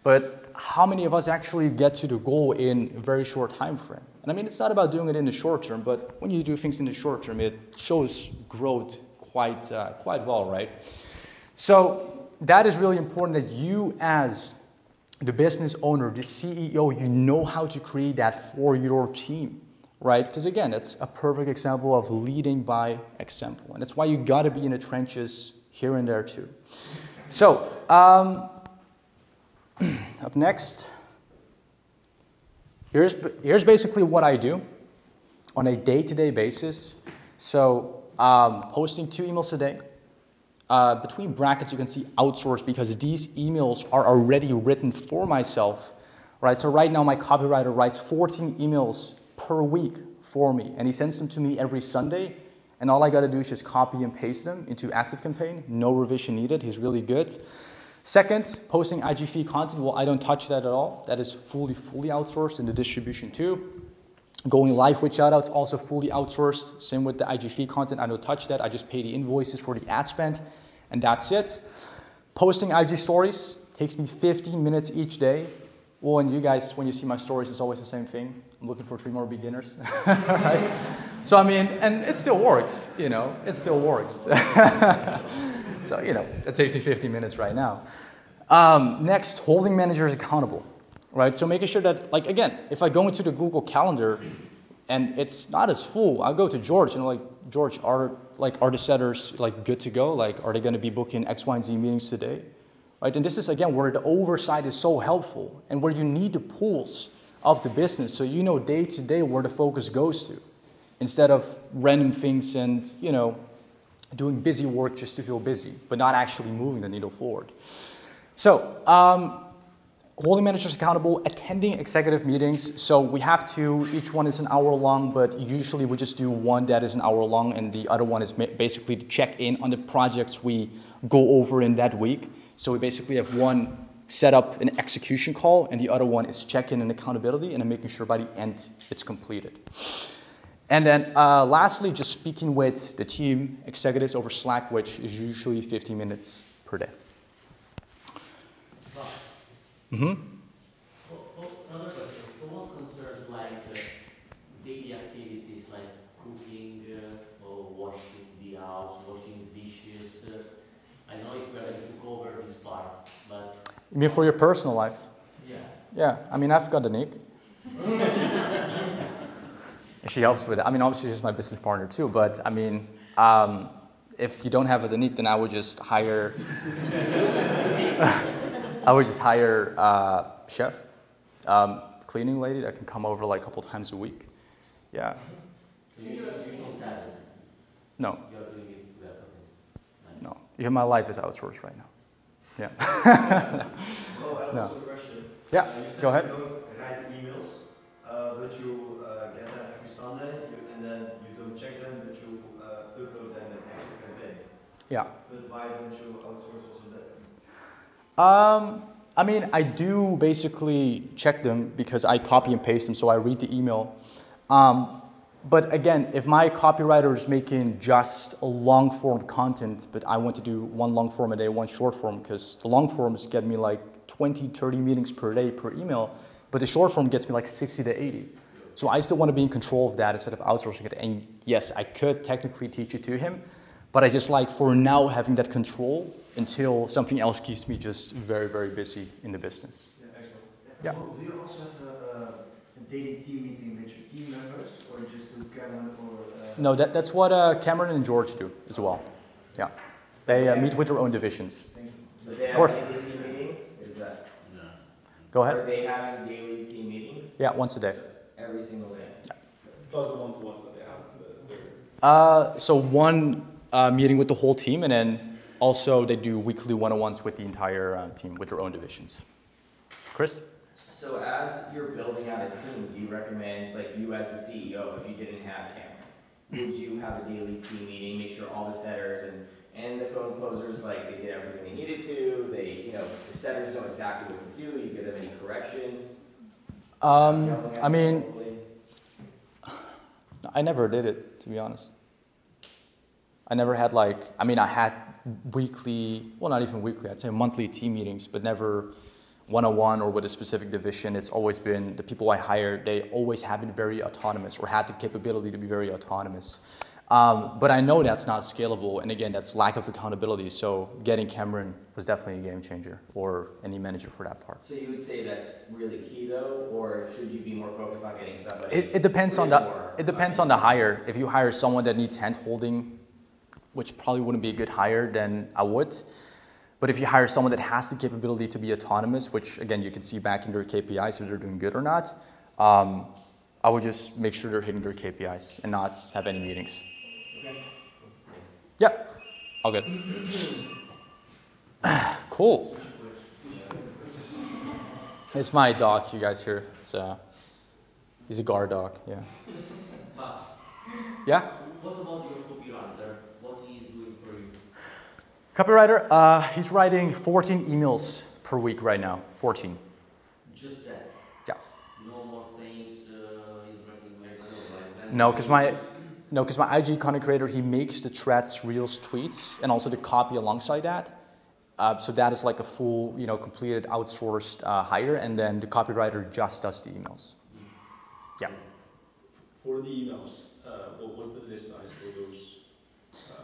But how many of us actually get to the goal in a very short time frame? And I mean, it's not about doing it in the short term, but when you do things in the short term, it shows growth quite well, right? So that is really important that you as the business owner, the CEO, you know how to create that for your team. Right? Because again, it's a perfect example of leading by example. And that's why you got to be in the trenches here and there too. So, up next, here's basically what I do on a day-to-day basis. So, posting 2 emails a day. Between brackets, you can see outsourced because these emails are already written for myself. Right? So right now, my copywriter writes 14 emails per week for me, and he sends them to me every Sunday, and all I got to do is just copy and paste them into ActiveCampaign. No revision needed. He's really good. Second, posting IG feed content. Well, I don't touch that at all. That is fully outsourced in the distribution too. Going live with shoutouts, also fully outsourced. Same with the IG feed content. I don't touch that. I just pay the invoices for the ad spend, and that's it. Posting IG stories takes me 15 minutes each day. Well, and you guys, when you see my stories, it's always the same thing. I'm looking for 3 more beginners, right? So, I mean, and it still works, you know, it still works. So, you know, it takes me 15 minutes right now. Next, holding managers accountable, right? So making sure that, like, again, if I go into the Google Calendar and it's not as full, I'll go to George and like, George, are the setters like good to go? Like, are they going to be booking X, Y, and Z meetings today? Right? And this is, again, where the oversight is so helpful and where you need the pools of the business so you know day to day where the focus goes to instead of random things and, you know, doing busy work just to feel busy, but not actually moving the needle forward. So, holding managers accountable, attending executive meetings. So we have to, each one is an hour long, but usually we just do one that is an hour long and the other one is basically to check in on the projects we go over in that week. So we basically have one set up an execution call and the other one is check-in and accountability and then making sure by the end it's completed. And then lastly, just speaking with the team executives over Slack, which is usually 15 minutes per day. Mm-hmm.
Another question. For what concerns like daily activities like cooking or washing the house, washing dishes, I know if we're going to cover this part, but...
You mean for your personal life?
Yeah.
Yeah, I mean, I've got the nick. She helps with it. I mean, obviously she's my business partner too, but I mean, if you don't have a Nick, then I would just hire, chef, cleaning lady that can come over like a couple times a week. Yeah.
So you don't have it?
No.
You're doing it with nice.
No. Even my life is outsourced right now. Yeah.
Oh, I have
No.
also a question.
Yeah,
You said
go ahead.
you don't write emails, but you get them every Sunday, and then you don't check them, but you upload them in ActiveCampaign.
Yeah.
But why don't you outsource also that?
I mean, I do basically check them because I copy and paste them, so I read the email. But again, if my copywriter is making just a long form content, but I want to do one long form a day, one short form, because the long forms get me like 20, 30 meetings per day per email, but the short form gets me like 60 to 80. So I still want to be in control of that instead of outsourcing it. And yes, I could technically teach it to him, but I just like for now having that control until something else keeps me just very, very busy in the business. Yeah.
So do you also have a daily team meeting with your team members, or just do Cameron or?
No, that's what Cameron and George do as well. Yeah, they meet with their own divisions.
Thank you.
But they
Of course.
have daily team meetings? Is that?
No.
Go
Are
ahead.
they having daily team meetings?
Yeah, once a day.
Every single day?
Plus the one-to-ones that they have.
So one meeting with the whole team, and then also they do weekly one-on-ones with the entire team with their own divisions. Chris?
So as you're building out a team, do you recommend, like you as the CEO, if you didn't have Cameron, would you have a daily team meeting, make sure all the setters and the phone closers, like they did everything they needed to, the setters know exactly what to do, you give them any corrections?
I mean, I never did it, to be honest. I never had I had weekly, well, not even weekly, I'd say monthly team meetings, but never one-on-one or with a specific division. It's always been the people I hired, they always have been very autonomous or had the capability to be very autonomous. But I know that's not scalable, and again, that's lack of accountability, so getting Cameron was definitely a game changer, or any manager for that part.
So you would say that's really key though, or should you be more focused on getting somebody?
It depends on the hire. If you hire someone that needs hand-holding, which probably wouldn't be a good hire, then I would. But if you hire someone that has the capability to be autonomous, which again, you can see back in their KPIs if they're doing good or not, I would just make sure they're hitting their KPIs and not have any meetings.
Okay.
Yeah, all good. Cool. It's my dog, you guys hear. He's a guard dog, yeah. Yeah?
What about your copywriter? What he is doing for you?
Copywriter, he's writing 14 emails per week right now. 14.
Just that?
Yeah.
No more things he's writing like that?
No, because my IG content creator, he makes the threads, reels, tweets, and also the copy alongside that. So that is like a full, completed outsourced hire, and then the copywriter just does the emails. Yeah.
For the emails, what's the list size for those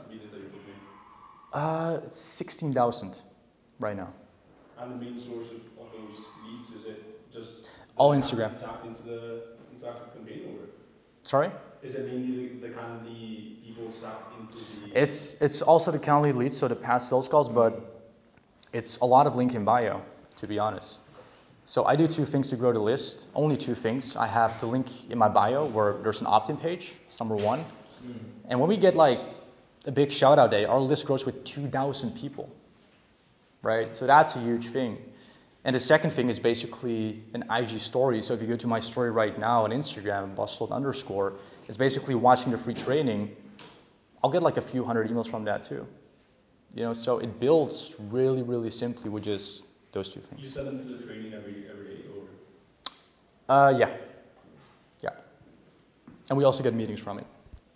meetings that you're booking?
It's 16,000 right now.
And the main source of those leads, is it just
all Instagram?
Sacked into ActiveCampaign, or?
Sorry?
Is it mainly the kind of the people sacked into the?
It's also the Calendly leads, so the past sales calls, but it's a lot of link in bio, to be honest. So I do two things to grow the list. Only two things. I have the link in my bio where there's an opt-in page. It's number one. And when we get like a big shout out day, our list grows with 2,000 people, right? So that's a huge thing. And the second thing is basically an IG story. So if you go to my story right now on Instagram, _, it's basically watching the free training. I'll get like a few hundred emails from that too. So it builds really, really simply with just those two things.
You send them to the training every day, or?
Yeah. And we also get meetings from it.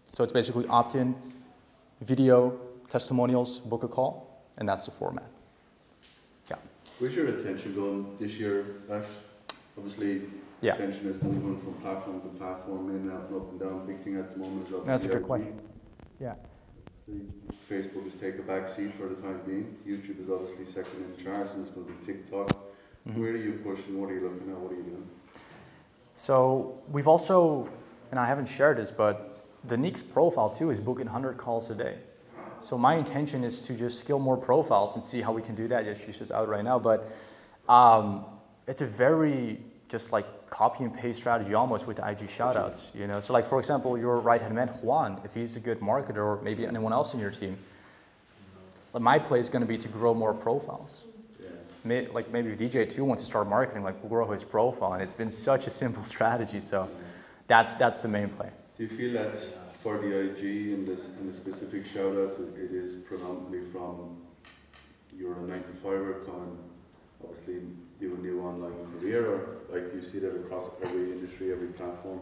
So it's basically opt-in, video, testimonials, book a call, and that's the format. Yeah.
Where's your attention going this year, Ash? Obviously, attention is moving from platform to platform, in and out and up and down. Big thing at the moment is obviously
that's a good question. Yeah.
Facebook has taken a back seat for the time being. YouTube is obviously second in charge, and it's going to be TikTok. Where do you push and what are you looking at? What are you doing?
So we've also, and I haven't shared this, but the Nick's profile too is booking 100 calls a day. So my intention is to just scale more profiles and see how we can do that. Yes, she's just out right now, but it's a very just like copy and paste strategy almost with the IG shoutouts, you know. So like for example, your right hand man Juan, if he's a good marketer, or maybe anyone else in your team, my play is going to be to grow more profiles. Like maybe if DJ too wants to start marketing, like we'll grow his profile, and it's been such a simple strategy. So that's the main play.
Do you feel that for the IG and the specific shoutouts, it is predominantly from you're a 9-to-5er coming, obviously do a new online career, or like you see that across every industry, every platform?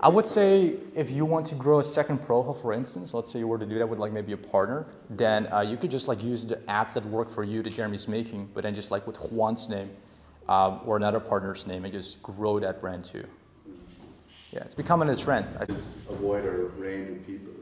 I would say if you want to grow a second profile, for instance, let's say you were to do that with like maybe a partner, then you could just like use the ads that work for you that Jeremy's making, but then just like with Juan's name or another partner's name and just grow that brand too. Yeah, it's becoming a trend.
A wider range of people.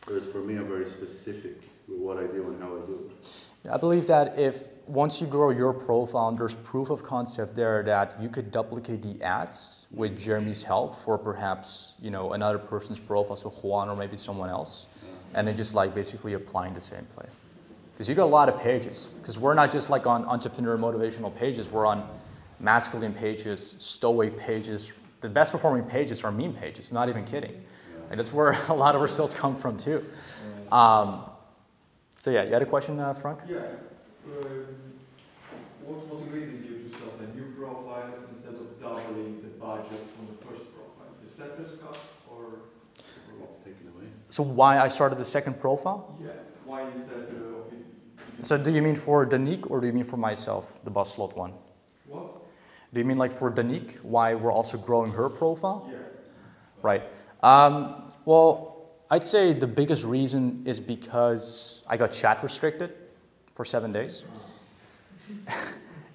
Whereas for me, I'm very specific with what I do and how I do it.
I believe that if once you grow your profile and there's proof of concept there that you could duplicate the ads with Jeremy's help for perhaps, you know, another person's profile, so Juan or maybe someone else, and then just like basically applying the same play. Because you got a lot of pages, because we're not just like on entrepreneur motivational pages, we're on masculine pages, stoic pages. The best performing pages are meme pages, not even kidding. And that's where a lot of our sales come from too. So yeah, you had a question, Frank?
Yeah. What motivated you to start a new profile instead of doubling the budget on the first profile? The sector's cut or what's taken away?
So why I started the second profile?
Yeah. Why instead of it?
So do you mean for Danique or do you mean for myself, the boss slot one?
What?
Do you mean like for Danique, why we're also growing her profile?
Yeah.
Right. Well, I'd say the biggest reason is because I got chat restricted for 7 days.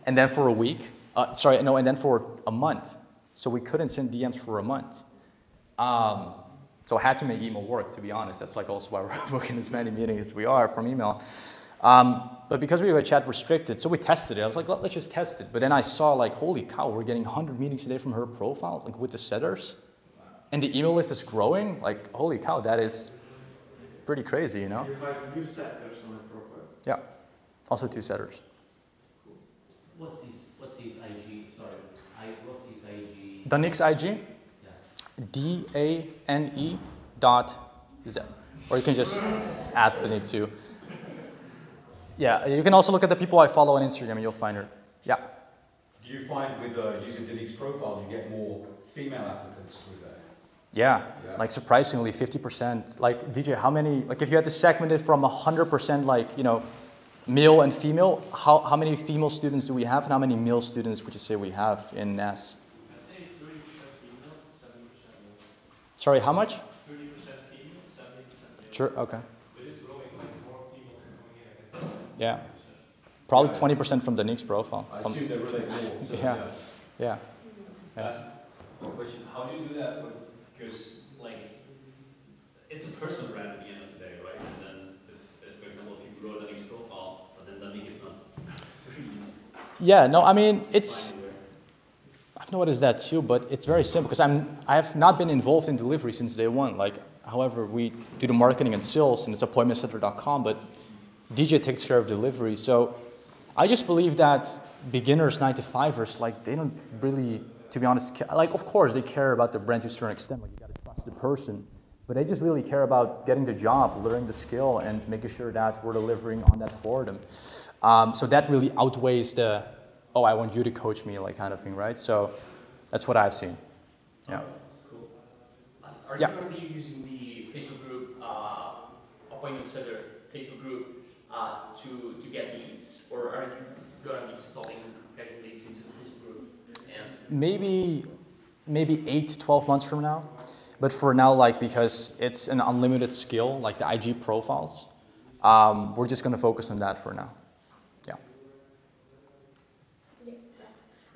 And then for a week. And then for a month. So we couldn't send DMs for a month. So I had to make email work, to be honest. That's like also why we're booking as many meetings as we are from email. But because we were chat restricted, so we tested it. I was like, let's just test it. But then I saw like, holy cow, we're getting 100 meetings a day from her profile, like with the setters. And the email list is growing. Like, holy cow, that is pretty crazy, you know?
You have new setters on the profile.
Yeah, also 2 setters.
Cool. What's his IG? Sorry, what's his IG?
Danique's IG?
Yeah.
DANE.Z. Or you can just ask Danique too. Yeah, you can also look at the people I follow on Instagram and you'll find her. Yeah.
Do you find with using Danique's profile, you get more female applicants with that?
Yeah, like surprisingly 50%. Like DJ, how many, like if you had to segment it from 100% like, you know, male and female, how many female students do we have and how many male students would you say we have in NAS?
I'd say 30% female, 70% male.
Sorry, how much?
30% female, 70% male.
Sure, okay.
It is growing, like more females are coming in.
Yeah. Probably 20% from the Nick's profile.
I assume they're really more. So
Yeah.
That's one question. How do you do that with, because like it's a personal brand at the end of the day, right? And then if for example, if you grow Danique's profile, but then Danique is not
Yeah, no, I mean, it's, I know what is that too, but it's very simple because I have not been involved in delivery since day one. Like, however, we do the marketing and sales and it's appointmentsetter.com, but DJ takes care of delivery. So I just believe that beginners, 9-to-5ers, like they don't really, to be honest, like of course they care about their brand to a certain extent, like you gotta trust the person, but they just really care about getting the job, learning the skill, and making sure that we're delivering on that for them. So that really outweighs the, oh, I want you to coach me, like kind of thing, right? So that's what I've seen. Yeah.
Cool. Are you going to be using the Facebook group, appointment setter Facebook group, to get leads, or are you going to be stopping getting leads into the Facebook group? And
maybe 8 to 12 months from now. But for now, like, because it's an unlimited skill, like the IG profiles, we're just going to focus on that for now.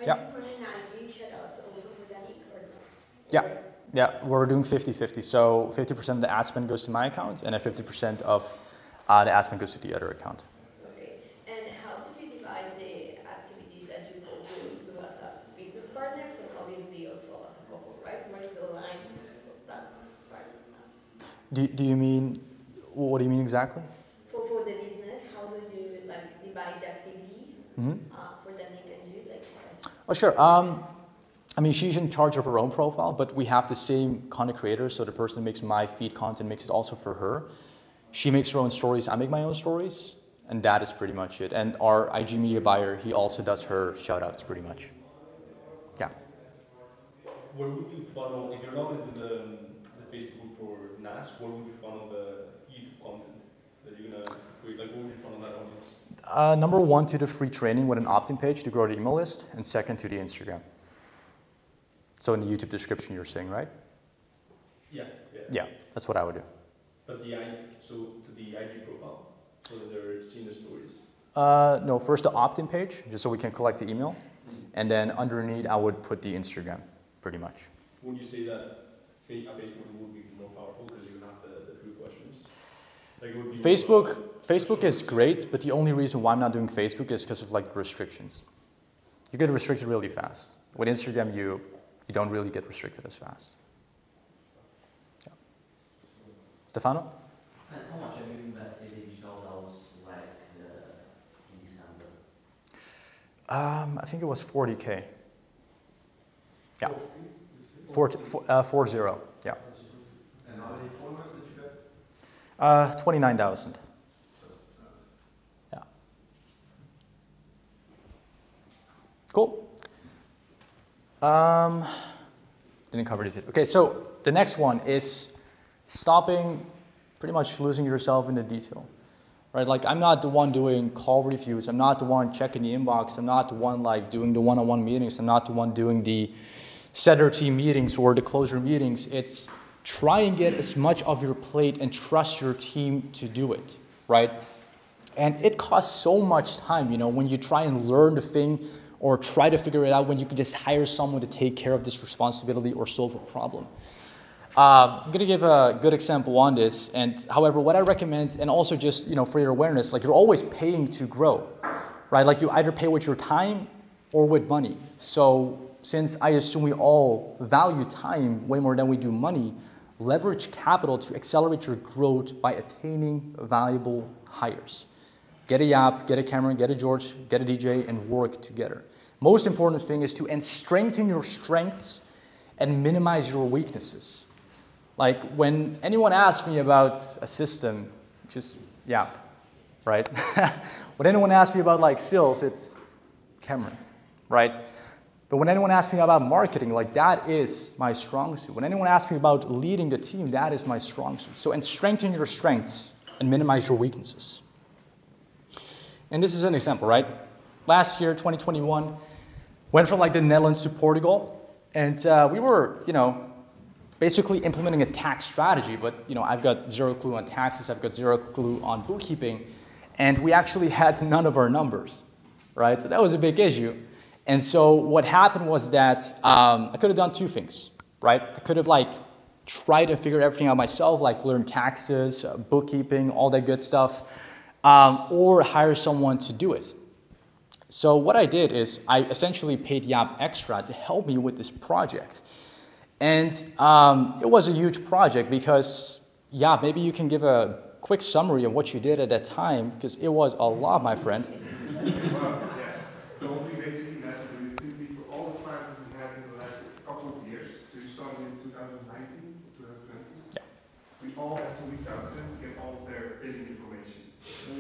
Yeah.
Are you running IG shoutouts also for Danique or not?
Yeah. Yeah, we're doing 50-50. So 50% of the ad spend goes to my account, and then 50% of the ad spend goes to the other account.
Okay. And how did you divide the activities that you post?
Do you mean, what do you mean exactly?
For the business, how do you like divide the activities for the Nick and you? Like,
oh, sure. I mean, she's in charge of her own profile, but we have the same content creator, so the person who makes my feed content makes it also for her. She makes her own stories, I make my own stories, and that is pretty much it. And our IG media buyer, he also does her shout-outs pretty much. Yeah.
Where would you funnel, if you're not into the Facebook for NAS, where would you funnel the YouTube content that you're going to create? Like, where would you funnel that audience?
Number one, to the free training with an opt-in page to grow the email list, and second, to the Instagram. So in the YouTube description, you're saying, right?
Yeah.
Yeah, that's what I would do.
But so to the IG profile, so that they're seeing the stories?
No, first the opt-in page, just so we can collect the email. And then underneath, I would put the Instagram, pretty much.
Would you say that Facebook would be more powerful because you have the 3 questions? Like, it would be
Facebook is great, but the only reason why I'm not doing Facebook is because of like restrictions. You get restricted really fast. With Instagram, you don't really get restricted as fast. Yeah. Stefano?
And how much have you invested in shout-outs like in December?
I think it was 40K. Yeah. 40, yeah.
And how many followers did you get?
29,000. Yeah. Cool. Didn't cover this yet. Okay, so the next one is stopping pretty much losing yourself in the detail. Right? Like, I'm not the one doing call reviews. I'm not the one checking the inbox. I'm not the one like doing the one-on-one meetings. I'm not the one doing the setter team meetings or the closer meetings. It's try and get as much of your plate and trust your team to do it, right? And it costs so much time, you know, when you try and learn the thing or try to figure it out when you can just hire someone to take care of this responsibility or solve a problem. I'm going to give a good example on this. And however, what I recommend, and also just, you know, for your awareness, like, you're always paying to grow, right? Like, you either pay with your time or with money. So since I assume we all value time way more than we do money, leverage capital to accelerate your growth by attaining valuable hires. Get a Yap, get a Cameron, get a George, get a DJ, and work together. Most important thing is to strengthen your strengths and minimize your weaknesses. Like, when anyone asks me about a system, just Yap, right? When anyone asks me about like sales, it's Cameron, right? But when anyone asks me about marketing, like, that is my strong suit. When anyone asks me about leading the team, that is my strong suit. So, and strengthen your strengths and minimize your weaknesses. And this is an example, right? Last year, 2021, went from like the Netherlands to Portugal, and we were, you know, basically implementing a tax strategy, but, you know, I've got zero clue on taxes, I've got zero clue on bookkeeping, and we actually had none of our numbers, right? So that was a big issue. And so what happened was that I could have done 2 things, right? I could have like tried to figure everything out myself, like learn taxes, bookkeeping, all that good stuff, or hire someone to do it. So what I did is I essentially paid Yap extra to help me with this project. And it was a huge project because, yeah, maybe you can give a quick summary of what you did at that time, because it was a lot, my friend.
So what we basically had to do is simply for all the clients that we had in the last couple of years, so you started in 2019, 2020,
yeah.
We all have to reach out to them to get all of their billing information.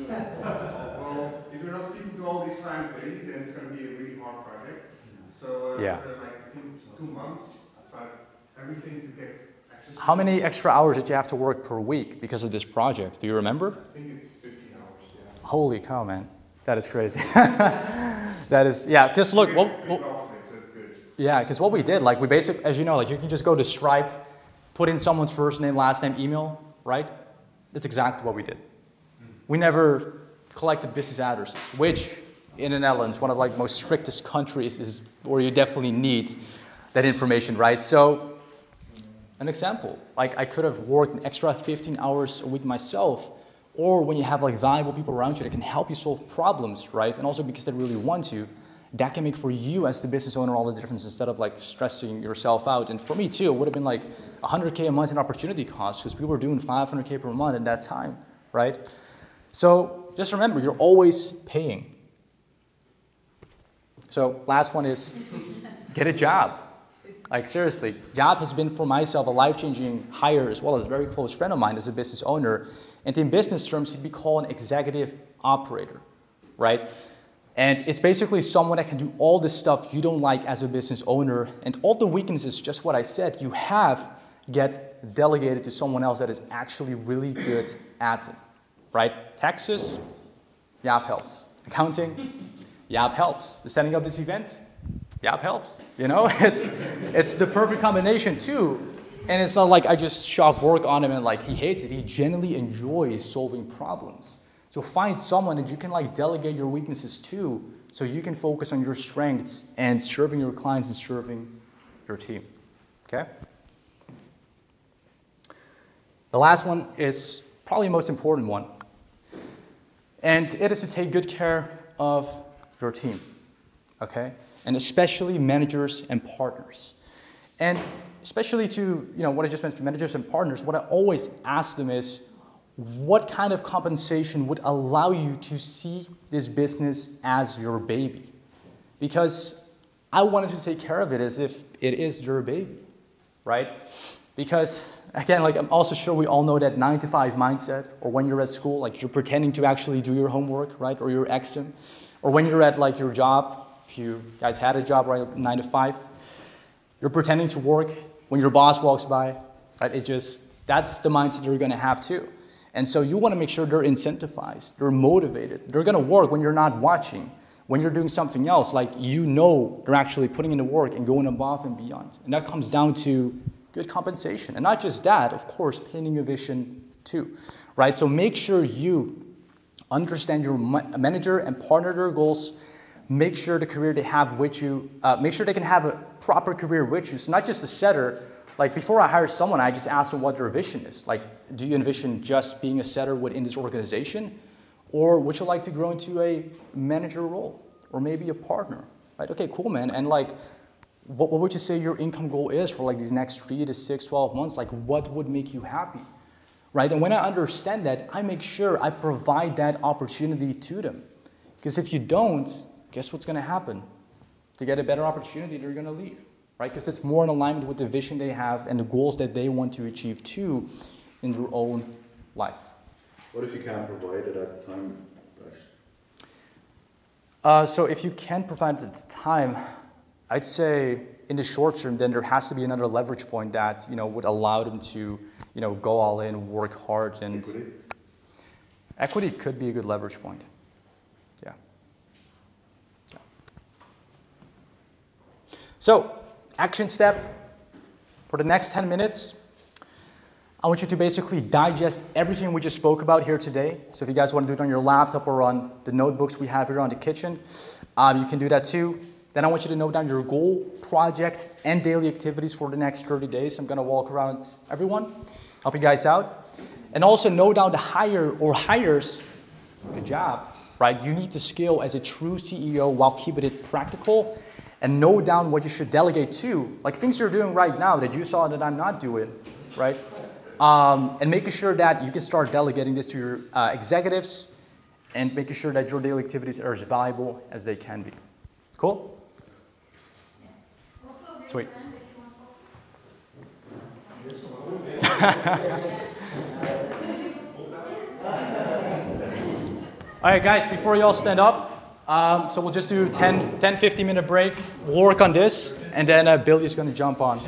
Well, if you're not speaking to all these clients daily, then it's going to be a really hard project. So after like I think 2 months, I started everything to get access.
How many extra hours did you have to work per week because of this project? Do you remember?
I think it's 15 hours, yeah.
Holy cow, man. That is crazy. That is, yeah, just look. Yeah, because what we did, like, we basically, as you know, like, you can just go to Stripe, put in someone's first name, last name, email, right? That's exactly what we did. We never collected business addresses, which in the Netherlands, one of like most strictest countries, is where you definitely need that information, right? So, an example, like, I could have worked an extra 15 hours a week myself, or when you have like valuable people around you that can help you solve problems, right? And also because they really want to, that can make for you as the business owner all the difference instead of like stressing yourself out. And for me too, it would have been like 100K a month in opportunity costs because we were doing 500K per month at that time, right? So just remember, you're always paying. So last one is get a job. Like seriously, job has been for myself a life-changing hire as well as a very close friend of mine as a business owner. And in business terms, he'd be called an executive operator, right? And it's basically someone that can do all the stuff you don't like as a business owner. And all the weaknesses, just what I said, you have get delegated to someone else that is actually really good at it, right? Taxes, Jaap helps. Accounting, Jaap helps. The setting up this event, Jaap helps. You know, it's the perfect combination too. And it's not like I just shove work on him and like he hates it. He genuinely enjoys solving problems. So find someone that you can like delegate your weaknesses to so you can focus on your strengths and serving your clients and serving your team. Okay? The last one is probably the most important one. And it is to take good care of your team. Okay? And especially managers and partners. And especially to, what I just mentioned, managers and partners, what I always ask them is, what kind of compensation would allow you to see this business as your baby? Because I wanted to take care of it as if it is your baby, right? Because, again, like I'm also sure we all know that 9-to-5 mindset, or when you're at school, like you're pretending to actually do your homework, right? Or you're extra. Or when you're at like your job, if you guys had a job, right, 9 to 5, you're pretending to work when your boss walks by, right? That's the mindset you're gonna have too. And so you want to make sure they're incentivized, they're motivated, they're going to work when you're not watching, when you're doing something else, like they're actually putting in the work and going above and beyond. And that comes down to good compensation. And not just that, of course, painting a vision too, right? So make sure you understand your manager and partner their goals, make sure the career they have with you, make sure they can have a proper career with you. So not just a setter. Like before I hire someone, I just ask them what their vision is. Like, do you envision just being a setter within this organization? Or would you like to grow into a manager role? Or maybe a partner, right? Okay, cool, man. And like, what would you say your income goal is for like these next 3 to 6, 12 months? Like, what would make you happy, right? And when I understand that, I make sure I provide that opportunity to them. Because if you don't, guess what's gonna happen? To get a better opportunity, they're gonna leave. Right? Because it's more in alignment with the vision they have and the goals that they want to achieve too in their own life.
What if you can't provide it at the time,
So if you can provide it at the time, I'd say in the short term, then there has to be another leverage point that would allow them to go all in, work hard, and equity could be a good leverage point. Yeah. So. Action step for the next 10 minutes. I want you to basically digest everything we just spoke about here today. So if you guys want to do it on your laptop or on the notebooks we have here on the kitchen, you can do that too. Then I want you to note down your goal, projects, and daily activities for the next 30 days. I'm going to walk around everyone, help you guys out. And also note down the hire or hires, good job, right? You need to scale as a true CEO while keeping it practical. And note down what you should delegate to, like things you're doing right now that you saw that I'm not doing, right? And making sure that you can start delegating this to your executives and making sure that your daily activities are as valuable as they can be. Cool?
Yes. Also,
sweet. All right, guys, before you all stand up, so we'll just do 10-15 minute break. We'll work on this, and then Billy is going to jump on.